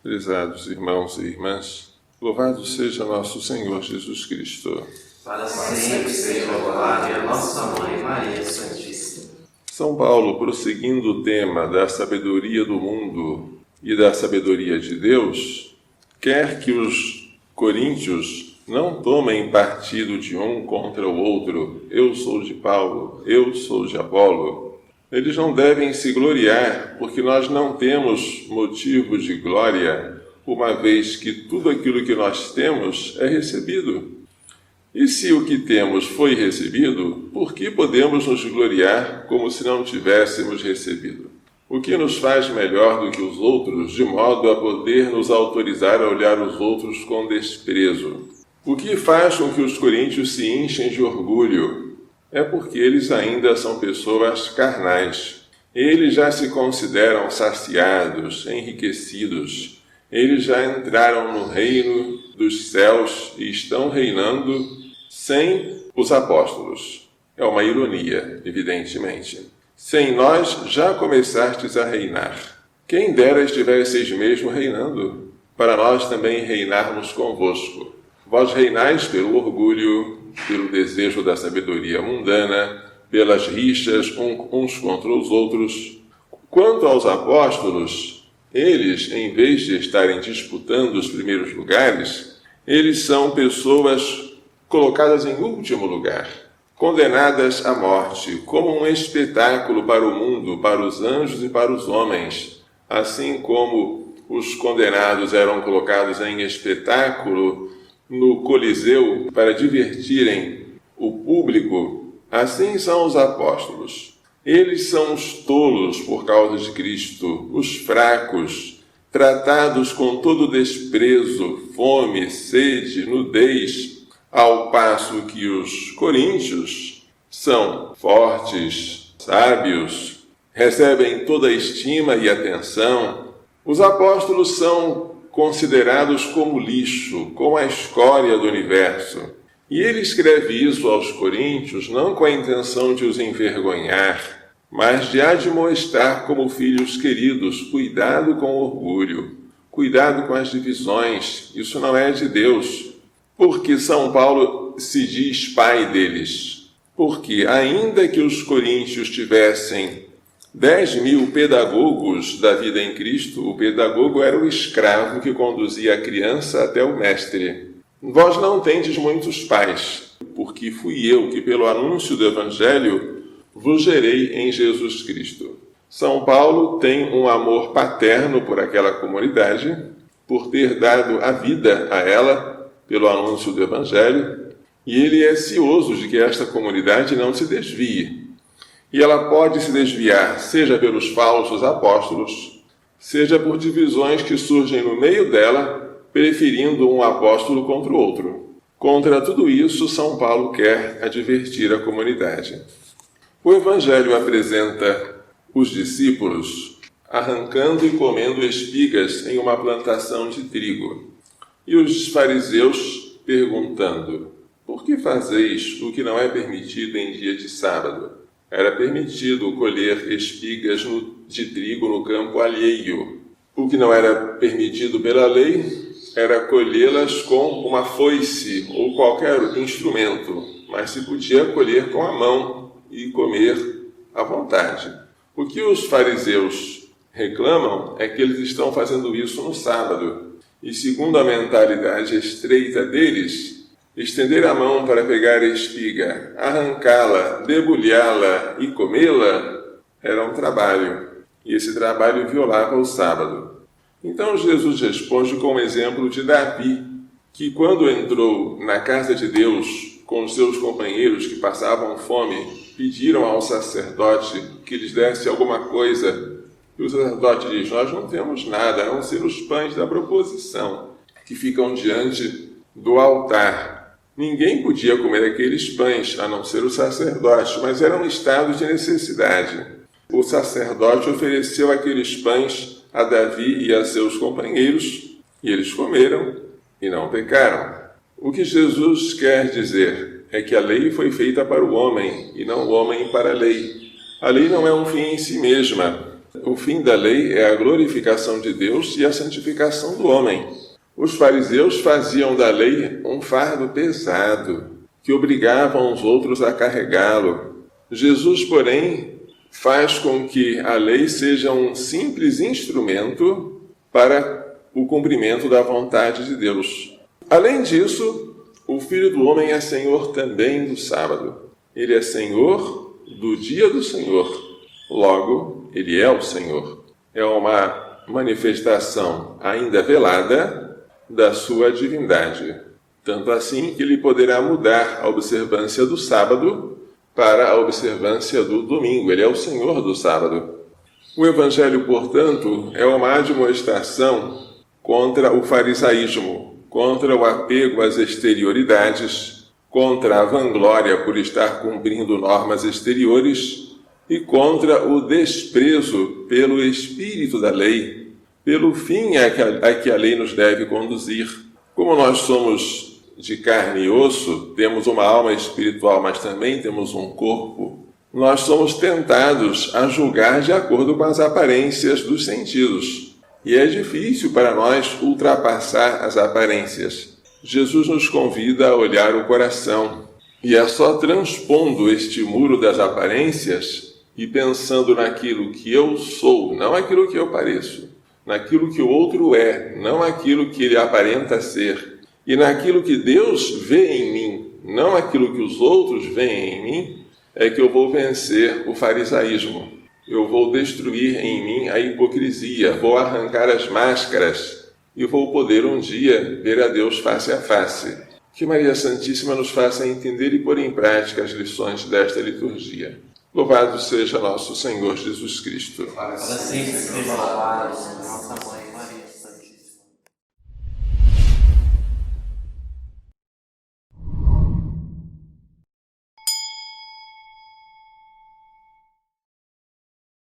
Prezados irmãos e irmãs, louvado seja nosso Senhor Jesus Cristo. Para sempre seja louvada a nossa Mãe Maria Santíssima. São Paulo, prosseguindo o tema da sabedoria do mundo e da sabedoria de Deus, quer que os coríntios não tomem partido de um contra o outro. Eu sou de Paulo, eu sou de Apolo. Eles não devem se gloriar, porque nós não temos motivo de glória, uma vez que tudo aquilo que nós temos é recebido. E se o que temos foi recebido, por que podemos nos gloriar como se não tivéssemos recebido? O que nos faz melhor do que os outros, de modo a poder nos autorizar a olhar os outros com desprezo? O que faz com que os coríntios se enchem de orgulho? É porque eles ainda são pessoas carnais. Eles já se consideram saciados, enriquecidos. Eles já entraram no reino dos céus e estão reinando sem os apóstolos. É uma ironia, evidentemente. Sem nós já começastes a reinar. Quem dera estivesseis mesmo reinando, para nós também reinarmos convosco. Vós reinais pelo orgulho, pelo desejo da sabedoria mundana, pelas rixas uns contra os outros. Quanto aos apóstolos, eles, em vez de estarem disputando os primeiros lugares, eles são pessoas colocadas em último lugar, condenadas à morte, como um espetáculo para o mundo, para os anjos e para os homens, assim como os condenados eram colocados em espetáculo no Coliseu para divertirem o público, assim são os apóstolos. Eles são os tolos por causa de Cristo, os fracos, tratados com todo desprezo, fome, sede, nudez, ao passo que os coríntios são fortes, sábios, recebem toda a estima e atenção. Os apóstolos são considerados como lixo, como a escória do universo. E ele escreve isso aos coríntios não com a intenção de os envergonhar, mas de admoestar como filhos queridos. Cuidado com o orgulho, cuidado com as divisões, isso não é de Deus. Porque São Paulo se diz pai deles. Porque ainda que os coríntios tivessem 10.000 pedagogos da vida em Cristo, o pedagogo era o escravo que conduzia a criança até o mestre. Vós não tendes muitos pais, porque fui eu que, pelo anúncio do Evangelho, vos gerei em Jesus Cristo. São Paulo tem um amor paterno por aquela comunidade, por ter dado a vida a ela pelo anúncio do Evangelho, e ele é cioso de que esta comunidade não se desvie. E ela pode se desviar, seja pelos falsos apóstolos, seja por divisões que surgem no meio dela, preferindo um apóstolo contra o outro. Contra tudo isso, São Paulo quer advertir a comunidade. O Evangelho apresenta os discípulos arrancando e comendo espigas em uma plantação de trigo. E os fariseus perguntando: por que fazeis o que não é permitido em dia de sábado? Era permitido colher espigas de trigo no campo alheio. O que não era permitido pela lei era colhê-las com uma foice ou qualquer instrumento, mas se podia colher com a mão e comer à vontade. O que os fariseus reclamam é que eles estão fazendo isso no sábado. E segundo a mentalidade estreita deles, estender a mão para pegar a espiga, arrancá-la, debulhá-la e comê-la era um trabalho. E esse trabalho violava o sábado. Então Jesus responde com o exemplo de Davi, que quando entrou na casa de Deus com os seus companheiros que passavam fome, pediram ao sacerdote que lhes desse alguma coisa. E o sacerdote diz: nós não temos nada, a não ser os pães da proposição, que ficam diante do altar. Ninguém podia comer aqueles pães, a não ser o sacerdote, mas era um estado de necessidade. O sacerdote ofereceu aqueles pães a Davi e a seus companheiros, e eles comeram e não pecaram. O que Jesus quer dizer é que a lei foi feita para o homem, e não o homem para a lei. A lei não é um fim em si mesma. O fim da lei é a glorificação de Deus e a santificação do homem. Os fariseus faziam da lei um fardo pesado, que obrigavam os outros a carregá-lo. Jesus, porém, faz com que a lei seja um simples instrumento para o cumprimento da vontade de Deus. Além disso, o Filho do Homem é Senhor também do sábado. Ele é Senhor do dia do Senhor. Logo, ele é o Senhor. É uma manifestação ainda velada da sua divindade. Tanto assim que ele poderá mudar a observância do sábado para a observância do domingo. Ele é o Senhor do sábado. O Evangelho, portanto, é uma admoestação contra o farisaísmo, contra o apego às exterioridades, contra a vanglória por estar cumprindo normas exteriores e contra o desprezo pelo espírito da lei, pelo fim a que a lei nos deve conduzir. Como nós somos de carne e osso, temos uma alma espiritual, mas também temos um corpo, nós somos tentados a julgar de acordo com as aparências dos sentidos. E é difícil para nós ultrapassar as aparências. Jesus nos convida a olhar o coração. E é só transpondo este muro das aparências e pensando naquilo que eu sou, não aquilo que eu pareço, naquilo que o outro é, não aquilo que ele aparenta ser, e naquilo que Deus vê em mim, não aquilo que os outros veem em mim, é que eu vou vencer o farisaísmo. Eu vou destruir em mim a hipocrisia, vou arrancar as máscaras e vou poder um dia ver a Deus face a face. Que Maria Santíssima nos faça entender e pôr em prática as lições desta liturgia. Louvado seja nosso Senhor Jesus Cristo. Para sempre seja louvado, nossa mãe.